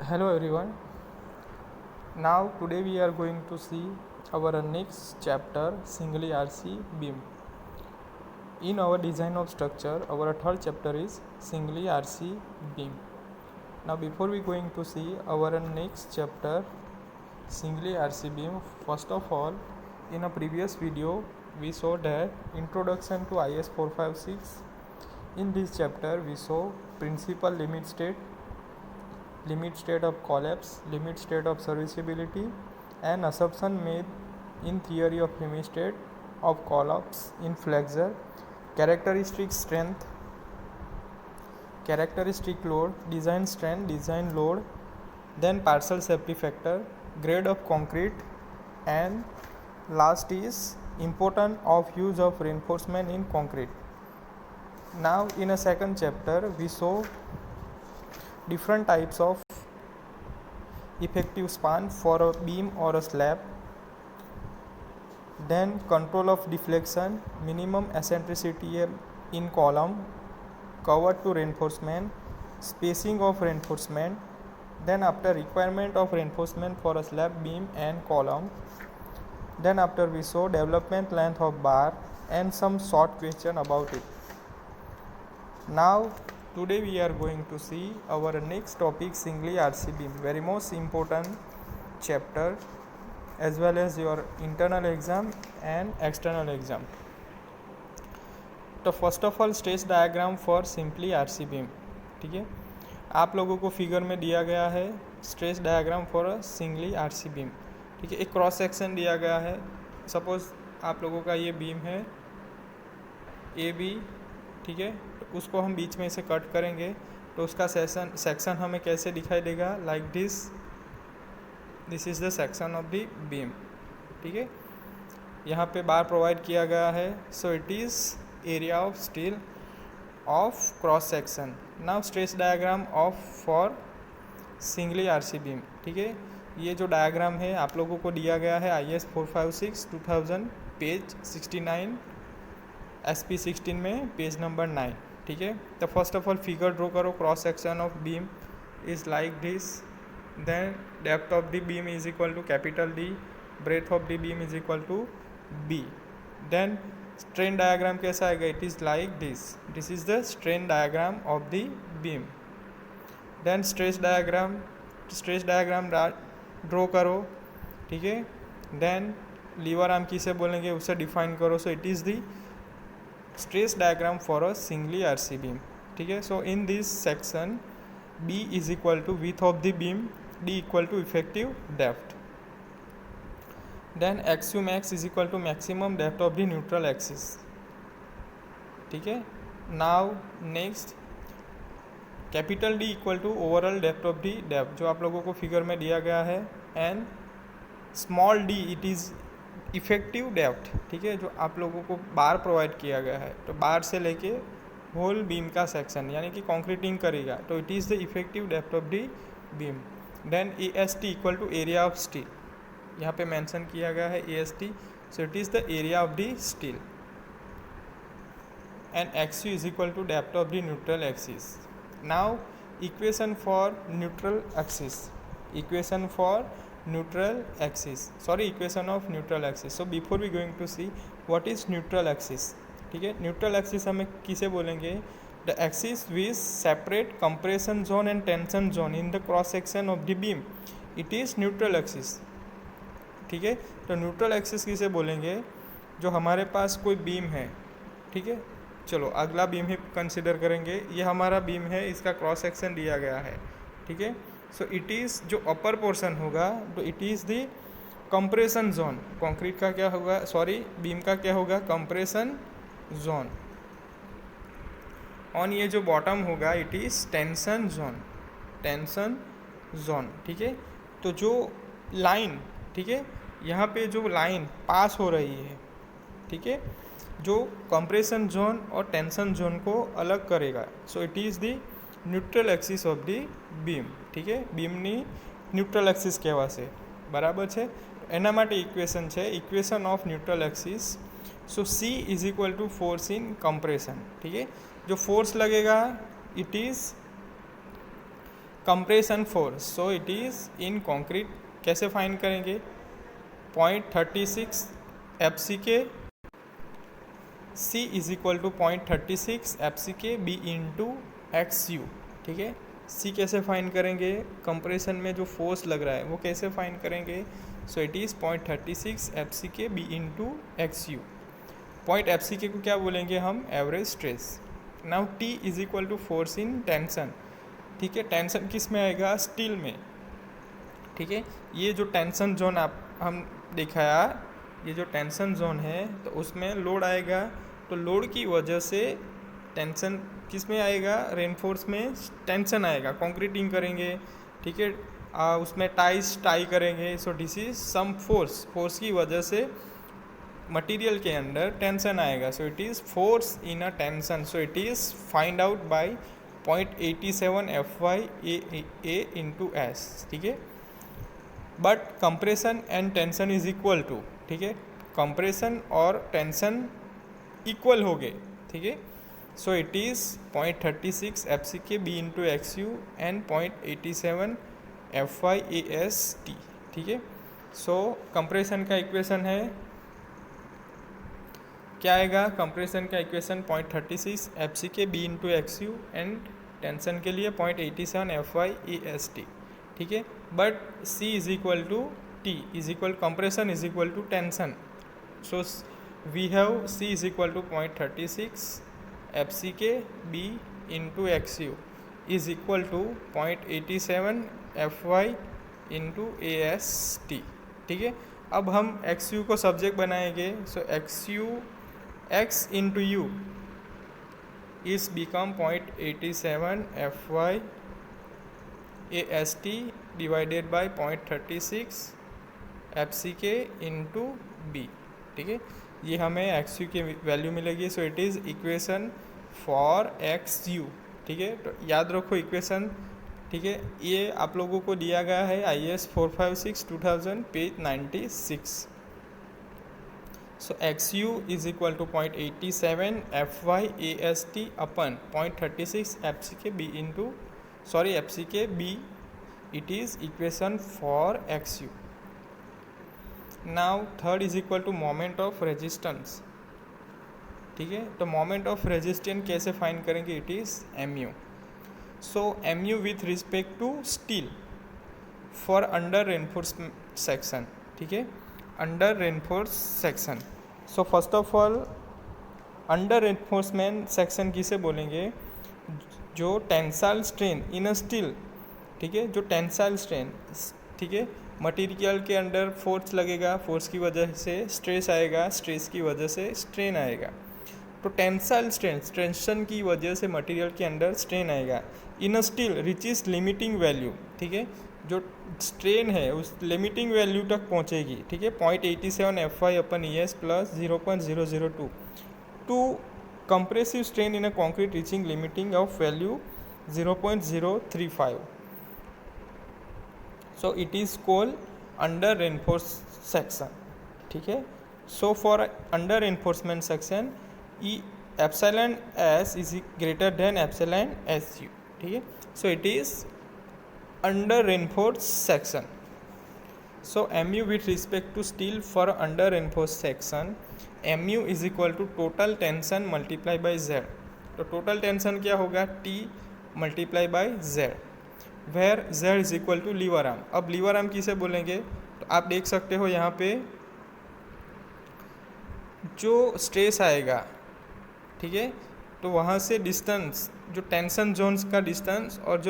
Hello everyone. Now today we are going to see our next chapter singly RC beam. In our design of structure, our third chapter is singly RC beam. Now before we going to see our next chapter singly RC beam, first of all, in a previous video we saw that introduction to IS 456. In this chapter we saw principal limit state of collapse, limit state of serviceability, and assumption made in theory of limit state of collapse in flexure, characteristic strength, characteristic load, design strength, design load, then partial safety factor, grade of concrete, and last is importance of use of reinforcement in concrete. Now in a second chapter we saw different types of effective span for a beam or a slab, then control of deflection, minimum eccentricity in column, cover to reinforcement, spacing of reinforcement, then after requirement of reinforcement for a slab, beam and column, then after we saw development length of bar and some short question about it. Now today we are going to see our next topic singly RC beam, very most important chapter as well as your internal exam and external exam. तो first of all stress diagram for simply RC beam, ठीक है। आप लोगों को figure में दिया गया है stress diagram for a singly RC beam, ठीक है। एक क्रॉस सेक्शन दिया गया है, सपोज आप लोगों का ये बीम है ए बी, ठीक है। तो उसको हम बीच में से कट करेंगे तो उसका सेक्शन हमें कैसे दिखाई देगा, like this is the section of the beam, ठीक है। यहाँ पे बार प्रोवाइड किया गया है, so it is area of steel of cross section. Now stress diagram of for singly RC beam, ठीक है। ये जो डायग्राम है आप लोगों को दिया गया है IS 456 2000 पेज 69, SP 16 में पेज नंबर 9, ठीक है। तो first of all figure draw करो, cross section of beam is like this, then depth of the beam is equal to capital D, breath of the beam is equal to B, then strain diagram कैसा आएगा, it is like this is the strain diagram of the beam, then stress diagram draw करो, ठीक है। Then liver arm किसे बोलेंगे उसे define करो, so it is the stress diagram for a singly RC beam, ठीक है। So in this section B is equal to width of the beam, D equal to effective depth, then XU max is equal to maximum depth of the neutral axis, ठीक है। Now next capital D equal to overall depth of the depth जो आप लोगों को figure में दिया गया है, and small d it is effective depth, ठीक है, जो आप लोगों को बार प्रोवाइड किया गया है। तो बार से लेके होल बीम का सेक्शन यानी कि कंक्रीटिंग करेगा, तो it is the effective depth of the beam, then AST equal to area of steel, यहाँ पे मेंशन किया गया है AST, so it is the area of the steel, and XU is equal to depth of the neutral axis. Now equation for neutral axis, equation of neutral axis. So before we going to see what is neutral axis, ठीक है। Neutral axis हमें किसे बोलेंगे, the axis which separate compression zone and tension zone in the cross section of the beam, it is neutral axis, ठीक है। तो neutral axis किसे बोलेंगे, जो हमारे पास कोई बीम है, ठीक है। चलो अगला बीम ही कंसिडर करेंगे, ये हमारा बीम है, इसका क्रॉस सेक्शन दिया गया है, ठीक है। सो इट इज़ जो अपर पोर्शन होगा तो it is the compression zone, concrete का क्या होगा, सॉरी बीम का क्या होगा, कंप्रेशन जोन, ऑन ये जो बॉटम होगा इट इज़ टेंशन जोन, ठीक है। तो जो लाइन, ठीक है, यहाँ पे जो लाइन पास हो रही है, ठीक है, जो कंप्रेशन जोन और टेंशन जोन को अलग करेगा, सो it is the neutral axis of the beam, ठीक है। बीमनी न्यूट्रल एक्सिस કહેવાશે, બરાબર છે। એના માટે ઇક્વેશન છે, equation of neutral axis, so C is equal to force in compression, ठीक है। जो फोर्स लगेगा it is compression force, so it is in concrete. कैसे फाइंड करेंगे? 0.36 F C K C is equal to 0.36 F C K B into X you. ठीक है, C कैसे find करेंगे? कंप्रेशन में जो फोर्स लग रहा है वो कैसे फाइंड करेंगे? So it is 0.36 F C K B into X U. Point F C K को क्या बोलेंगे हम? Average stress. Now T is equal to force in tension. ठीक है, टेंशन किस में आएगा? स्टील में। ठीक है, ये जो टेंशन जोन आप हम दिखाया, ये जो टेंशन जोन है तो उसमें लोड आएगा, तो लोड की वजह से टेंशन किस में आएगा? रेनफोर्स में टेंशन आएगा। कंक्रीटिंग करेंगे, ठीक है, उसमें टाई करेंगे, so this is some force की वजह से मटेरियल के अंदर टेंशन आएगा। So it is force in a tension, so it is find out by 0.87 FY into S. ठीक है, but compression and tension is equal to, ठीक है, कंप्रेशन और टेंशन इक्वल हो गए। ठीक है, so it is 0.36 F C K B into X U and 0.87 FYAST। ठीक है, सो कंप्रेशन का इक्वेशन है, क्या आएगा? कंप्रेशन का equation 0.36 F C K B into X U and tension के लिए 0.87 FYAST। ठीक है, but C is equal to T is equal compression is equal to tension, so we have C is equal to 0.36 F C K B into X U is equal to 0.87 FY into AST। ठीक है, अब हम x you को subject बनाएंगे, so X U X into U is become 0.87 FY AST divided by 0.36 F C K into B. ठीक है, ये हमें एक्स यू की वैल्यू मिलेगी, सो it is equation for x you. ठीक है, तो याद रखो इक्वेशन। ठीक है, ये आप लोगों को दिया गया है IAS 456 2000 page 96। So X U is equal to 0.87 FYAST upon 0.36 F C K B into F C K B, it is equation for XU. Now third is equal to moment of resistance. ठीक है, तो moment of resistance कैसे find करेंगे? It is MU. So MU with respect to steel for under reinforcement section. ठीक है, under reinforce section. So first of all under reinforcement section किसे बोलेंगे? जो tensile strain in a steel, ठीक है, जो टेंसाइल स्ट्रेन, ठीक है, मटेरियल के अंदर फोर्स लगेगा, फोर्स की वजह से स्ट्रेस आएगा, स्ट्रेस की वजह से स्ट्रेन आएगा। तो टेंसाइल स्ट्रेन, टेंशन की वजह से मटेरियल के अंदर स्ट्रेन आएगा in a steel reach is limiting value. ठीक है, जो स्ट्रेन है उस लिमिटिंग वैल्यू तक पहुंचेगी। ठीक है, 0.87 FY upon ES plus 0.002 to compressive strain in a concrete reaching limiting of value 0.035। so it is called under reinforced section. ठीक है, so for under reinforcement section E epsilon S is greater than epsilon SU. ठीक है, so it is under reinforced section. So MU with respect to steel for under reinforced section, MU is equal to total tension multiply by Z. तो total tension क्या होगा? T multiply by Z, where Z is equal to lever arm. अब lever arm किसे बोलेंगे? तो आप देख सकते हो यहाँ पे जो स्ट्रेस आएगा, ठीक है, तो वहाँ से डिस्टेंस, जो टेंशन जोन्स का डिस्टेंस और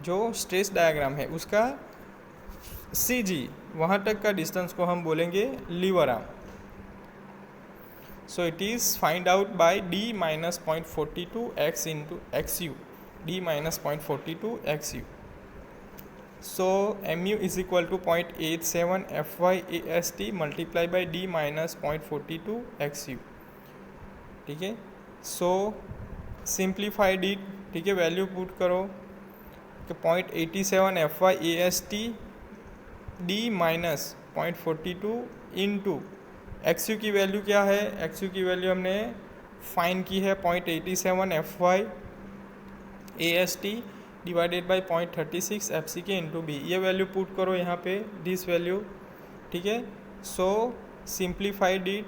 जो स्ट्रेस डायग्राम है उसका CG, वहाँ तक का डिस्टेंस को हम बोलेंगे lever arm. So it is find out by D minus 0.42 X into XU, D minus 0.42 XU. So MU is equal to 0.87 FYAST multiplied by D minus 0.42 XU. ठीक है, सो सिंप्लीफाइड इट। ठीक है, value put करो कि 0.87 FYAST D minus 0.42 into XU की value क्या है? XU की वैल्यू हमने फाइंड की है 0.87 FYAST divided by 0.36 F C K into B. ये वैल्यू पुट करो यहाँ पे, दिस वैल्यू, ठीक है। So simplified it,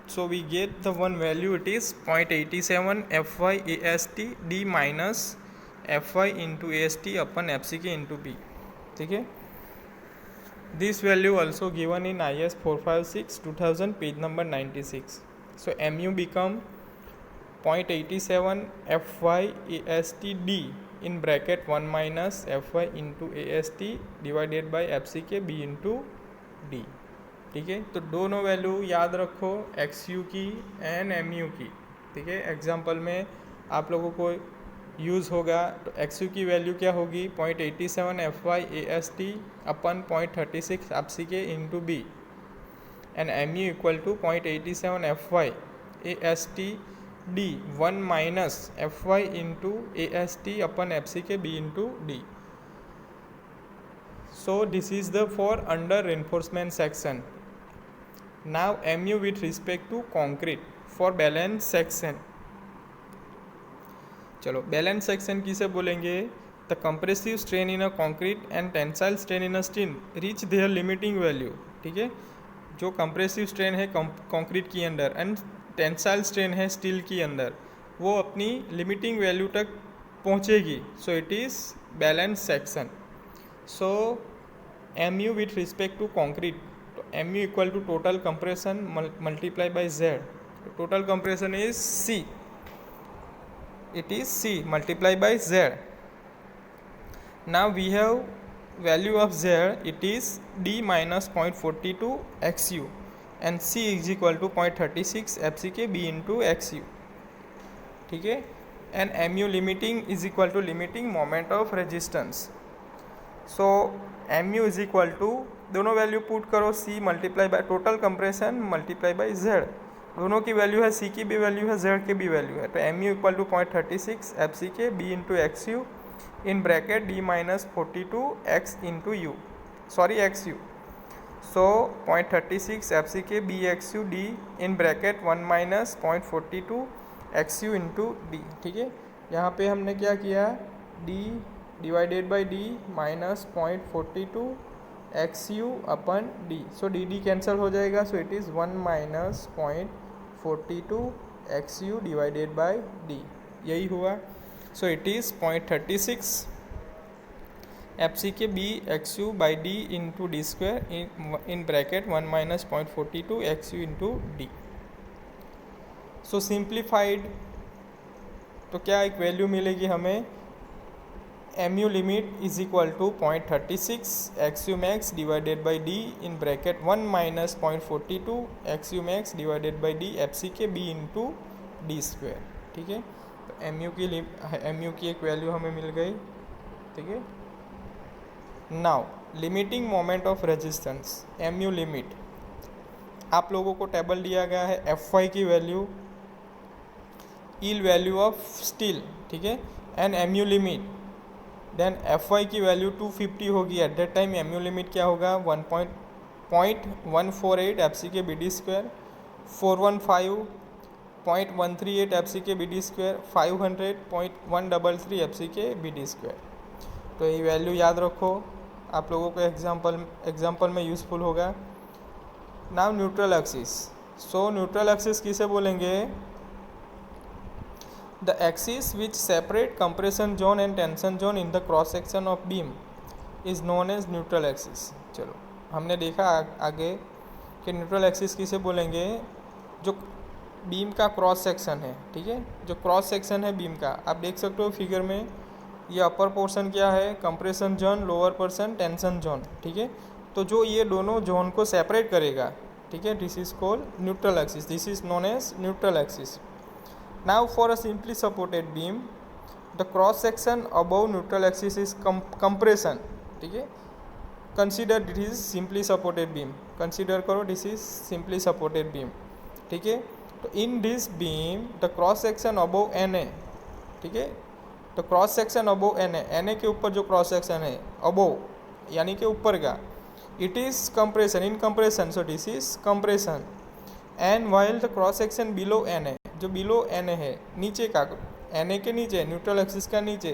so we get the one value, it is 0.87 F Y A S T D minus F Y into A S T upon F C K into B, ठीक है। This value also given in I S 456 2000 page number 96। So M you become 0.87 F Y A S T D in bracket 1 minus F Y into A S T divided by F C K B into D, ठीक है। तो दोनों value याद रखो, x you की and M you की, ठीक है। एग्जाम्पल में आप लोगों को यूज़ होगा। तो एक्स यू की वैल्यू क्या होगी, 0.87 F Y A S T upon 0.36 F C K into B, and M U equal to 0.87 F Y A S T D 1 minus F Y into A S T upon F C K B into D. So this is the for under reinforcement section. Now mu with respect to concrete for balance section. चलो balance section किसे बोलेंगे, the compressive strain in a concrete and tensile strain in a steel reach their limiting value, ठीक है। जो compressive strain है concrete के अंदर and tensile strain है स्टील के अंदर, वो अपनी लिमिटिंग वैल्यू तक पहुंचेगी। So it is balance section. So M U with respect to concrete, तो M U equal to total compression multiply by Z. Total compression is C, it is C multiply by Z. Now we have value of Z, it is D minus 0.42 XU and C is equal to 0.36 FCK B into XU, ठीक है। and MU limiting is equal to limiting moment of resistance. So MU is equal to, दोनों value put करो, C multiply by total compression multiply by Z, दोनों की value है, सी की भी value है, जेड की भी वैल्यू है। तो M U equal to 0.36 F C K B into X U in bracket D minus 42 X into U, sorry X U. So 0.36 F C K B X U D in bracket 1 minus 0.42 X U into D, ठीक है। यहाँ पे हमने क्या किया, D divided by D minus 0.42 X U upon D. So D D cancel हो जाएगा, so it is 1 minus 0.42 X U divided by D, यही हुआ। So it is 0.36 F C K B X U by D into D square in bracket 1 minus 0.42 X U into D. So simplified, तो क्या एक value मिलेगी हमें, M U limit is equal to 0.36 X U max divided by D in bracket 1 minus 0.42 X U max divided by D F C K B into D square, ठीक है। तो M you की एक value हमें मिल गई, ठीक है। Now limiting moment of resistance, M U limit, आप लोगों को टेबल दिया गया है, एफ वाई की value, yield value of steel, ठीक है, and M U limit, then F Y की वैल्यू 250 होगी at that time. M U limit क्या होगा, 1.148 F C K B D square, 415.138 F C K B D square, 500.133 F C K B D square. तो ये value याद रखो, आप लोगों को एग्जाम्पल में यूज़फुल होगा। नाउ न्यूट्रल एक्सिस, सो न्यूट्रल एक्सिस किसे बोलेंगे, the axis which separate compression zone and tension zone in the cross section of beam is known as neutral axis। चलो हमने देखा आगे कि न्यूट्रल एक्सिस किसे बोलेंगे, जो बीम का क्रॉस सेक्शन है, ठीक है, जो क्रॉस सेक्शन है बीम का, आप देख सकते हो फिगर में, ये अपर पोर्शन क्या है, compression zone, lower portion tension zone, ठीक है। तो जो ये दोनों जोन को सेपरेट करेगा, ठीक है, this is called neutral axis, this is known as neutral axis. Now for a simply supported beam, the cross section above neutral axis is compression, ठीक है। Consider this is simply supported beam, consider करो this is simply supported beam, ठीक है। तो in this beam the cross section above NA, ठीक है, तो cross section above NA के ऊपर जो क्रॉस सेक्शन है above यानी कि ऊपर का, it is compression, in compression, so this is compression, and while the cross section below NA, जो बिलो एन है, नीचे का एन ए के नीचे, न्यूट्रल एक्सिस का नीचे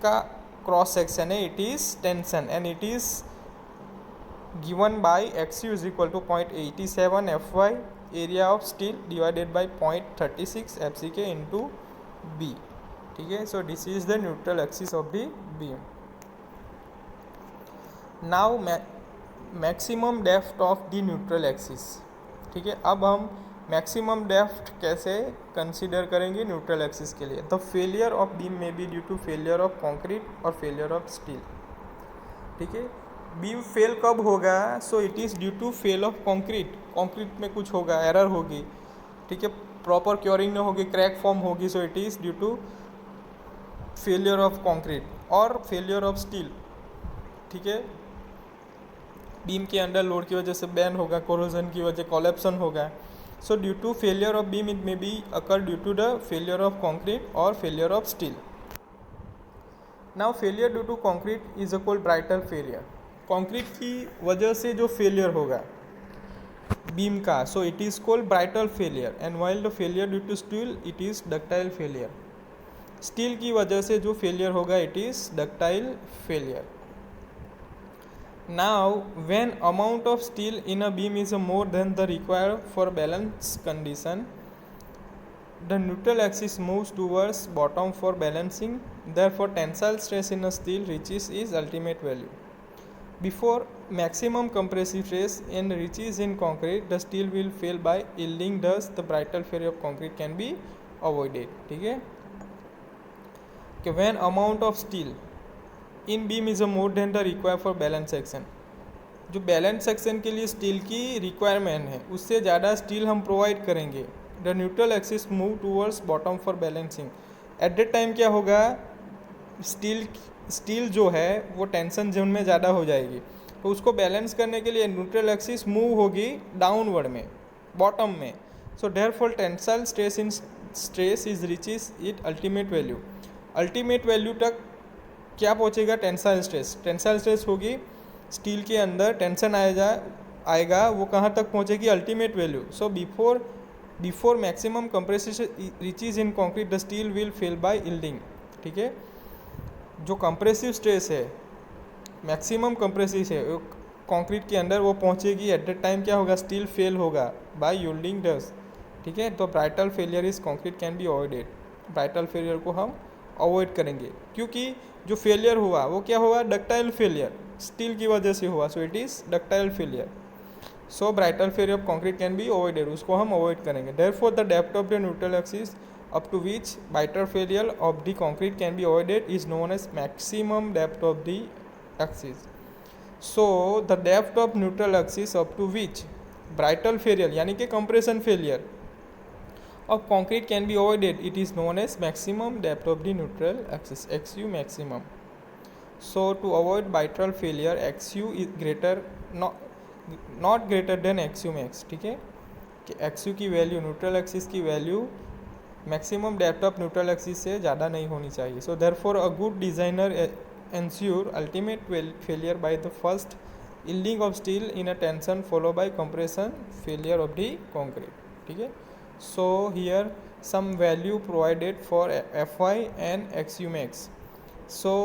का क्रॉस सेक्शन है, it is tension and it is given by xu is equal to 0.87 fy area of steel divided by 0.36 fck into b. ठीक है, so this is the neutral axis of the beam. Now maximum depth of the neutral axis. ठीक है, अब हम maximum depth कैसे consider करेंगे neutral axis के लिए. द फेलियर ऑफ बीम में be due to failure of concrete और फेलियर ऑफ स्टील. ठीक है, बीम फेल कब होगा? So it is due to fail of concrete. Concrete में कुछ होगा, एरर होगी. ठीक है, प्रॉपर क्योरिंग नहीं होगी, क्रैक फॉर्म होगी. So it is due to failure of concrete और फेलियर ऑफ स्टील. ठीक है, बीम के अंडर लोड की वजह से बैन होगा, कोरोजन की वजह कोलैप्सन होगा. So due to failure of beam it may be occur due to the failure of concrete और failure of steel. Now failure due to concrete is a called brittle failure. Concrete की वजह से जो failure होगा beam का, so it is called brittle failure. And while the failure due to steel it is ductile failure. Steel की वजह से जो फेलियर होगा it is ductile failure. Now when amount of steel in a beam is more than the required for balance condition, the neutral axis moves towards bottom for balancing. Therefore tensile stress in a steel reaches its ultimate value. Before maximum compressive stress and reaches in concrete, the steel will fail by yielding. Thus the brittle failure of concrete can be avoided. ठीक है, कि when amount of steel in beam is more than the required for balance section, जो balance section के लिए steel की requirement है उससे ज़्यादा स्टील हम प्रोवाइड करेंगे. The neutral axis move towards bottom for balancing. Eight that time क्या होगा, स्टील जो है वो टेंशन जोन में ज़्यादा हो जाएगी. तो उसको बैलेंस करने के लिए न्यूट्रल एक्सिस मूव होगी डाउनवर्ड में, बॉटम में. So therefore tensile stress is reaches it ultimate value. Ultimate value तक क्या पहुँचेगा? Tensile stress. टेंसाइल स्ट्रेस होगी स्टील के अंदर, टेंशन आएगा वो कहाँ तक पहुँचेगी? Ultimate value. So before maximum compressive reaches in concrete the steel will fail by yielding. ठीक है, जो कंप्रेसिव स्ट्रेस है, मैक्सिमम कंप्रेसिव है कंक्रीट के अंदर, वो पहुंचेगी. एट द टाइम क्या होगा? स्टील फेल होगा बाय यील्डिंग डस्ट. ठीक है, तो brittle failure is concrete can be avoided. Brittle failure को हम अवॉइड करेंगे क्योंकि जो फेलियर हुआ वो क्या हुआ? डक्टाइल फेलियर, स्टील की वजह से हुआ. So it is ductile failure. So brittle failure of concrete can be avoided, उसको हम अवॉइड करेंगे. Therefore the depth of the neutral axis up to which brighter failure of the concrete can be avoided is known as maximum depth of the axis. So the depth of neutral axis up to which brittle failure यानी कि compression failure of concrete can be avoided, it is known as maximum depth of the neutral axis, XU maximum. So to avoid brittle failure, XU is greater not greater than XU max. ठीक है, कि XU की value, neutral axis की value maximum depth of neutral axis से ज़्यादा नहीं होनी चाहिए. So therefore a good designer ensure ultimate failure by the first yielding of steel in a tension follow by compression failure of the concrete. ठीक है, so here some value provided for Fy and XU max. So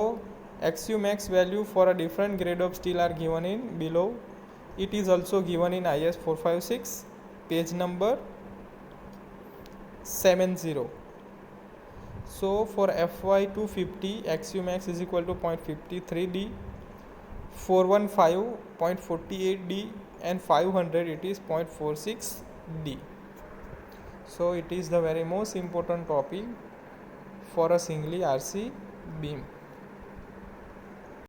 XU max value for a different grade of steel are given in below. It is also given in IS 456 page number 70. So for Fy 250 XU max is equal to 0.53 D, 415 0.48 D and 500 it is 0.46 D. So it is the very most important topic for a singly RC beam.